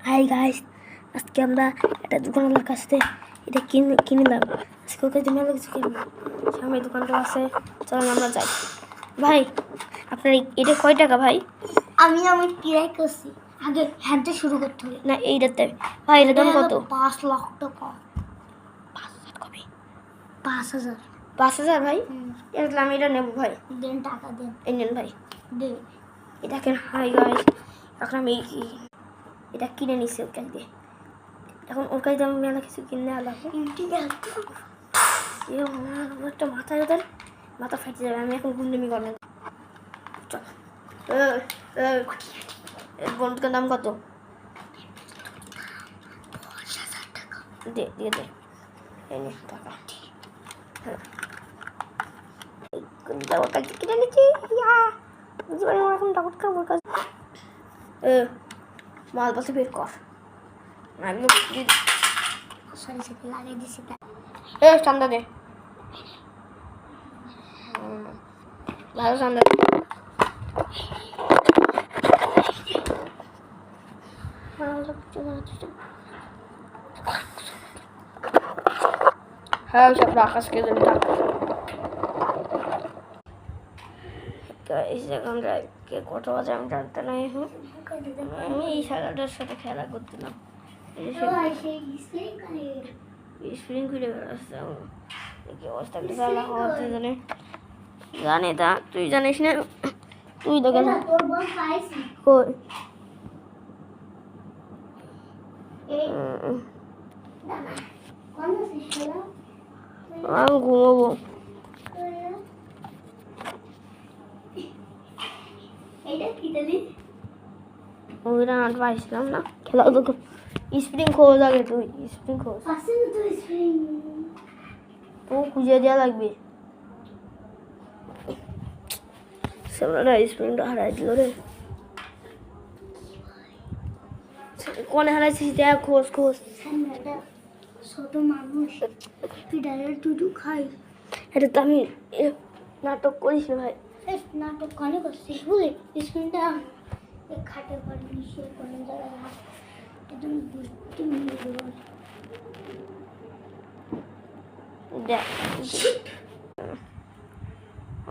Hi guys, আজকে আমরা একটা দোকানদার কাছ থেকে এটা কিনলাম। আজকে ওকে জন্য কিছু কিনবো। সামনে দোকানটা আছে, চলুন আমরা যাই। ভাই আপনার এটা কয় টাকা ভাই? আমি ট্রাই করছি, আগে হ্যান্ডে শুরু করতে হবে না এইটাতে ভাই, এটার দাম কত? 5 লাখ টাকা। 5,000 কবে? 5,000। 5,000 ভাই? এরকম আমি এটা নেবো ভাই। দেন টাকা দেন। এই নেন ভাই, দে এটা কেন? হাই গাইস, এখন আমি এটা কিনে নিচ্ছি ওর কাছে দিয়ে। এখন ওর কাছে আমি মেলা কিছু কিনে আলাম। একটা মাথায় ওদের মাথা ফাটে যাবে। আমি এখন গুন্ডেমি করবো। চল, বন্ধুকের দাম কত? দে দিয়ে দে, এই নে টাকা। ওর কাছে কিনে নিচ্ছি। জীবনে এখন টাকা খাবো ওর কাছে। মাল পাশে বের কর। আমি সরি সাথে লাগিয়ে দিছি। চান্দা দে, ভালো চান্দা দে। হ্যাঁ সব আকাশকে জন্য এখন কে কত বাজে আমি জানতে নাই। আমি এই খেলাটার সাথে খেলা করছিলাম। স্প্রিং খুলে বেড়াচ্ছিলাম। কি অবস্থা খেলা হওয়াতে জানে জানে তা তুই জানিস না? তুই তো গেল কই? আমি ঘুমাবো। ওইটা আট পাইছিলাম না, খেলা তো স্প্রিং খোঁজ আগে। তুই স্প্রিং খোঁজ, তো খুঁজে দেওয়া লাগবে। সামনে স্প্রিংটা হারাই দিল রে। কোনে হারাইছিস দেখ, খোঁজ খোঁজ। ছোট মানুষ পিটারের দুধু খাই। এটা তো আমি নাটক করিস না ভাই। নাটক কানে করছি বুঝলি? স্ক্রিনটা খাটের পর নিচে কোনো জায়গায় একদম বুঝতে দেখ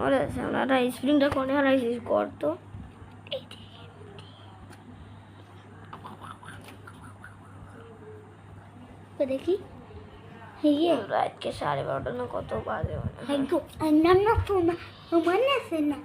ওরে সামনাটা স্প্রিংটা কোনে হারাইছিস কর তো। দেখি রাতকে 12:30 না কত বাজে? না না না, মানে আছে না।